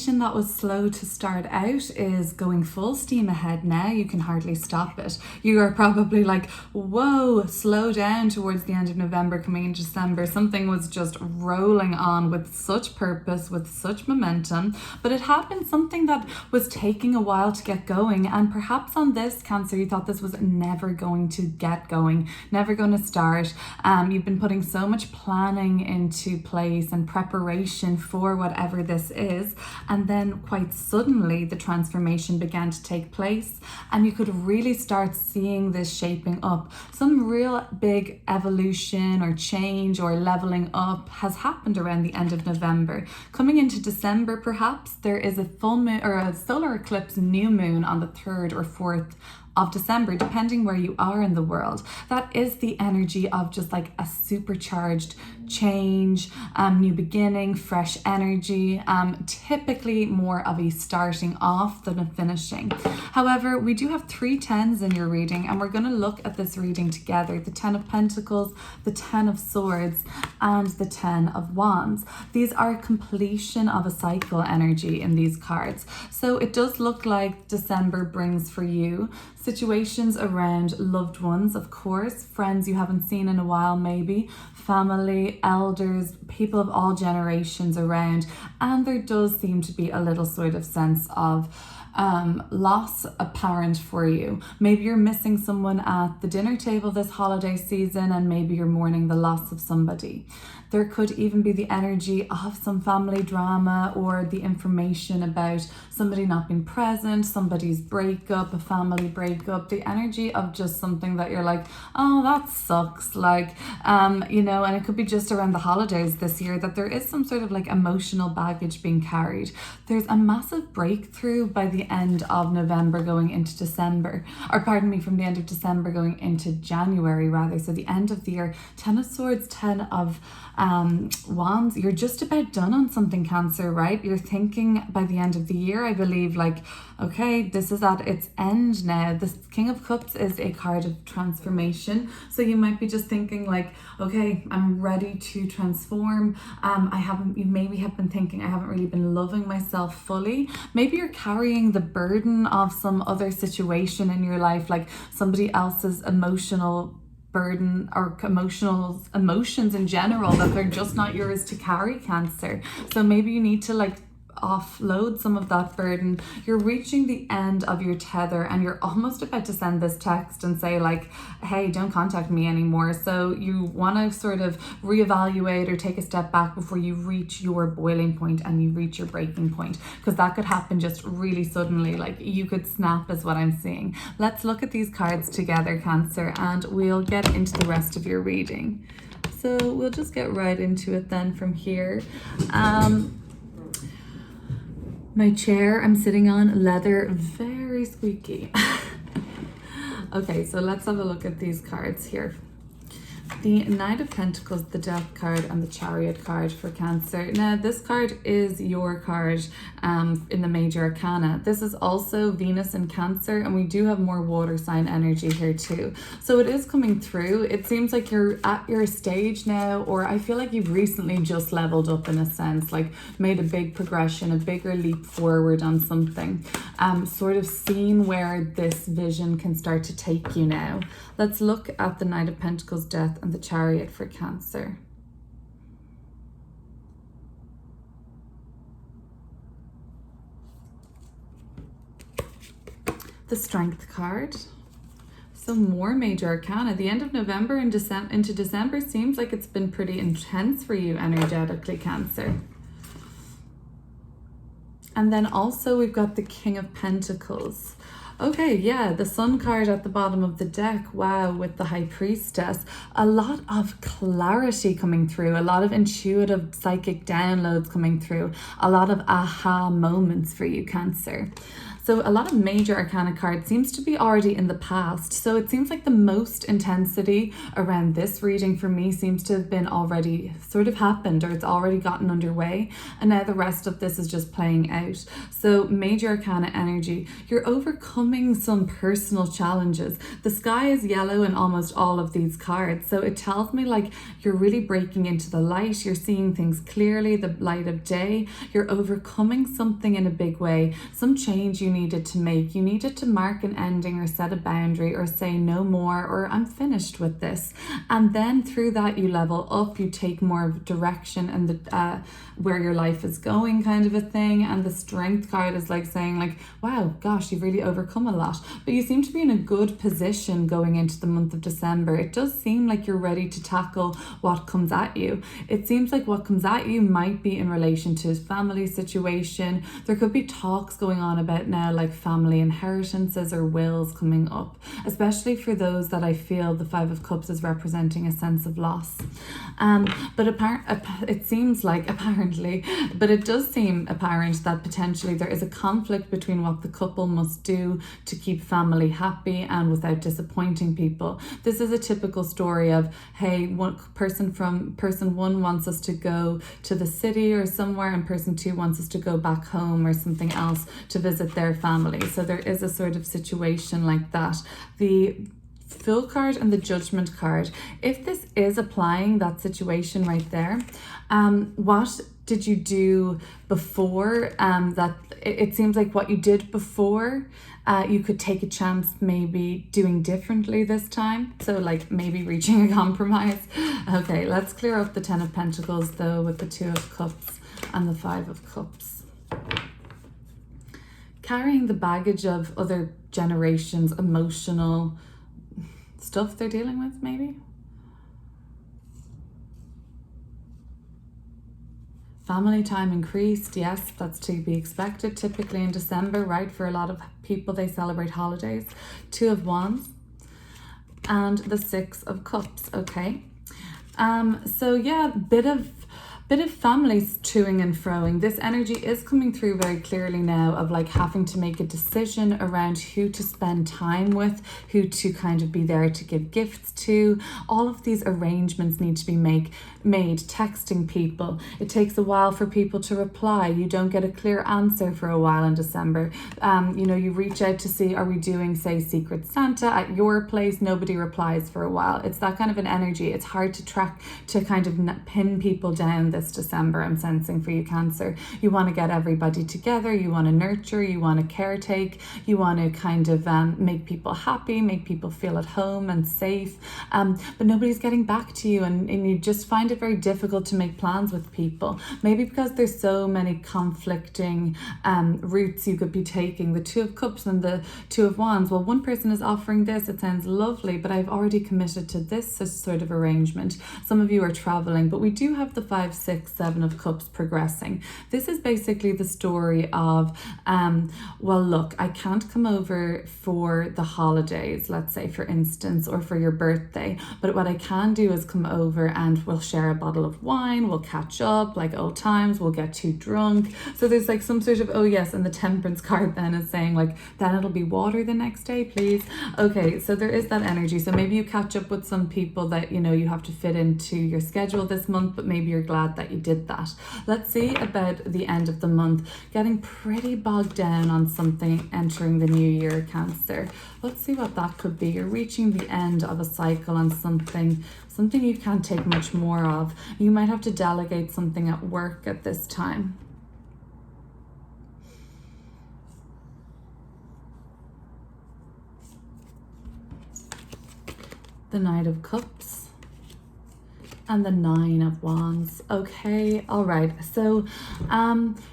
That was slow to start out is going full steam ahead now. You can hardly stop it. You are probably like, whoa, slow down towards the end of November, coming into December. Something was just rolling on with such purpose, with such momentum, but it had been something that was taking a while to get going. And perhaps on this Cancer, you thought this was never going to get going, never going to start. You've been putting so much planning into place and preparation for whatever this is. And then quite suddenly the transformation began to take place, and you could really start seeing this shaping up. Some real big evolution or change or leveling up has happened around the end of November. Coming into December, perhaps there is a full moon or a solar eclipse new moon on the 3rd or 4th of December, depending where you are in the world. That is the energy of just like a supercharged change, new beginning, fresh energy, typically more of a starting off than a finishing. However, we do have 3 10s in your reading, and we're going to look at this reading together: the 10 of Pentacles, the 10 of Swords, and the 10 of Wands. These are completion of a cycle energy in these cards. So it does look like December brings for you situations around loved ones, of course, friends you haven't seen in a while, maybe family, elders, people of all generations around. And there does seem to be a little sort of sense of loss apparent for you. Maybe you're missing someone at the dinner table this holiday season, and maybe you're mourning the loss of somebody. There could even be the energy of some family drama, or the information about somebody not being present, somebody's breakup, a family breakup, the energy of just something that you're like, oh, that sucks. Like, you know, and it could be just around the holidays this year that there is some sort of like emotional baggage being carried. There's a massive breakthrough by the end of November going into December, or pardon me, from the end of December going into January rather. So the end of the year, 10 of Swords, 10 of Wands. You're just about done on something, Cancer, right? You're thinking by the end of the year, I believe, like, okay, this is at its end now. This King of Cups is a card of transformation. So you might be just thinking like, okay, I'm ready to transform. You maybe have been thinking, I haven't really been loving myself fully. Maybe you're carrying the burden of some other situation in your life, like somebody else's emotional burden or emotions in general, that they're just not yours to carry, Cancer. So maybe you need to like offload some of that burden. You're reaching the end of your tether, and you're almost about to send this text and say like, hey, don't contact me anymore. So you want to sort of reevaluate or take a step back before you reach your boiling point and you reach your breaking point, because that could happen just really suddenly. Like, you could snap is what I'm seeing. Let's look at these cards together, Cancer, and we'll get into the rest of your reading. So we'll just get right into it then from here. My chair I'm sitting on, leather, very squeaky. Okay, so let's have a look at these cards here. The Knight of Pentacles, the Death card, and the Chariot card for Cancer. Now, this card is your card in the Major Arcana. This is also Venus in Cancer, and we do have more water sign energy here too. So it is coming through. It seems like you're at your stage now, or I feel like you've recently just leveled up in a sense, like made a big progression, a bigger leap forward on something. Sort of seen where this vision can start to take you now. Let's look at the Knight of Pentacles, Death, and the Chariot for Cancer. The Strength card. So more Major Arcana. The end of November and into December seems like it's been pretty intense for you energetically, Cancer. And then also we've got the King of Pentacles. Okay, yeah, the Sun card at the bottom of the deck. Wow, with the High Priestess. A lot of clarity coming through, a lot of intuitive psychic downloads coming through, a lot of aha moments for you, Cancer. So a lot of major arcana cards seems to be already in the past. So it seems like the most intensity around this reading for me seems to have been already sort of happened, or it's already gotten underway. And now the rest of this is just playing out. So major arcana energy, you're overcoming some personal challenges. The sky is yellow in almost all of these cards. So it tells me like you're really breaking into the light. You're seeing things clearly, the light of day. You're overcoming something in a big way, some change you needed to make. You needed to mark an ending or set a boundary or say no more, or I'm finished with this. And then through that you level up, you take more of direction and the where your life is going kind of a thing. And the strength card is like saying like, wow, gosh, you've really overcome a lot. But you seem to be in a good position going into the month of December. It does seem like you're ready to tackle what comes at you. It seems like what comes at you might be in relation to his family situation. There could be talks going on about now like family inheritances or wills coming up, especially for those that I feel the Five of Cups is representing a sense of loss. But it seems like apparently, but it does seem apparent that potentially there is a conflict between what the couple must do to keep family happy and without disappointing people. This is a typical story of, hey, person one wants us to go to the city or somewhere, and person two wants us to go back home or something else to visit their family. So there is a sort of situation like that. The Fool card and the Judgment card, if this is applying that situation right there, what did you do before? That it seems like what you did before, you could take a chance maybe doing differently this time. So like maybe reaching a compromise. Okay, let's clear up the Ten of Pentacles though with the Two of Cups and the Five of Cups. Carrying the baggage of other generations' emotional stuff they're dealing with, maybe. Family time increased. Yes, that's to be expected typically in December, right? For a lot of people, they celebrate holidays. Two of Wands and the Six of Cups. Okay. So yeah, bit of families toing and froing. This energy is coming through very clearly now of like having to make a decision around who to spend time with, who to kind of be there to give gifts to. All of these arrangements need to be made. Texting people, it takes a while for people to reply. You don't get a clear answer for a while in December. You reach out to see, are we doing, say, Secret Santa at your place? Nobody replies for a while. It's that kind of an energy. It's hard to track, to kind of pin people down this December. I'm sensing for you, Cancer. You want to get everybody together. You want to nurture. You want to caretake. You want to kind of make people happy, make people feel at home and safe. But nobody's getting back to you, and you just find it very difficult to make plans with people. Maybe because there's so many conflicting routes you could be taking. The Two of Cups and the Two of Wands. Well, one person is offering this. It sounds lovely, but I've already committed to this sort of arrangement. Some of you are traveling, but we do have the 5, 6, 7 of Cups progressing. This is basically the story of, well, look, I can't come over for the holidays, let's say, for instance, or for your birthday, but what I can do is come over and we'll share a bottle of wine, we'll catch up like old times, we'll get too drunk. So there's like some sort of, oh yes, and the Temperance card then is saying like, then it'll be water the next day, please. Okay, so there is that energy. So maybe you catch up with some people that you have to fit into your schedule this month, but maybe you're glad that you did that. Let's see about the end of the month. Getting pretty bogged down on something entering the new year, Cancer. Let's see what that could be. You're reaching the end of a cycle on something you can't take much more of. You might have to delegate something at work at this time. The Knight of Cups and the Nine of Wands. Okay, all right. So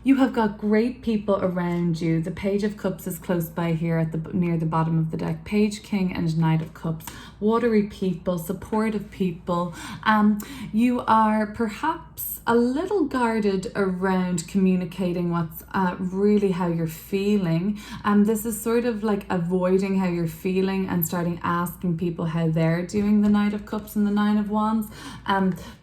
you have got great people around you. The Page of Cups is close by here at near the bottom of the deck. Page, King, and Knight of Cups. watery people, supportive people. You are perhaps a little guarded around communicating what's really how you're feeling. This is sort of like avoiding how you're feeling and starting asking people how they're doing. The Knight of Cups and the Nine of Wands.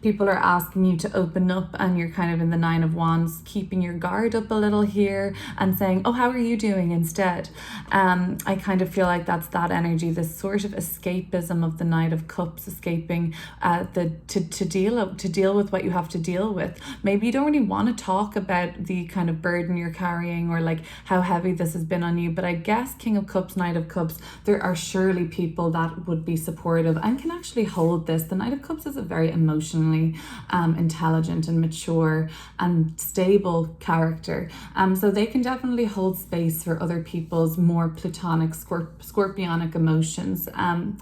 People are asking you to open up, and you're kind of in the Nine of Wands, keeping your guard up a little here and saying, oh, how are you doing instead? I kind of feel like that's that energy, this sort of escapism of the Knight of Cups, escaping to deal with what you have to deal with. Maybe you don't really want to talk about the kind of burden you're carrying or like how heavy this has been on you, but I guess King of Cups, Knight of Cups, there are surely people that would be supportive and can actually hold this. The Knight of Cups is a very emotionally intelligent and mature and stable character, so they can definitely hold space for other people's more platonic scorpionic emotions. And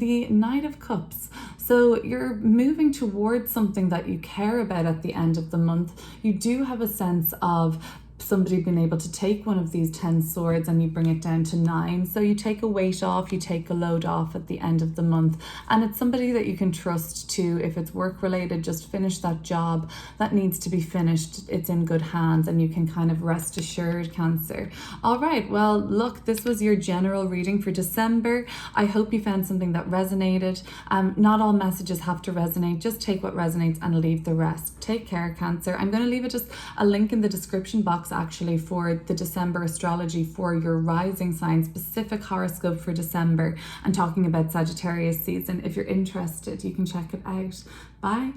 the Knight of Cups, so you're moving towards something that you care about at the end of the month. You do have a sense of somebody being able to take one of these 10 swords and you bring it down to 9. So you take a weight off, you take a load off at the end of the month. And it's somebody that you can trust to, if it's work related, just finish that job that needs to be finished. It's in good hands and you can kind of rest assured, Cancer. All right, well, look, this was your general reading for December. I hope you found something that resonated. Not all messages have to resonate. Just take what resonates and leave the rest. Take care, Cancer. I'm going to leave it just a link in the description box actually for the December astrology for your rising sign, specific horoscope for December, and talking about Sagittarius season. If you're interested, you can check it out. Bye.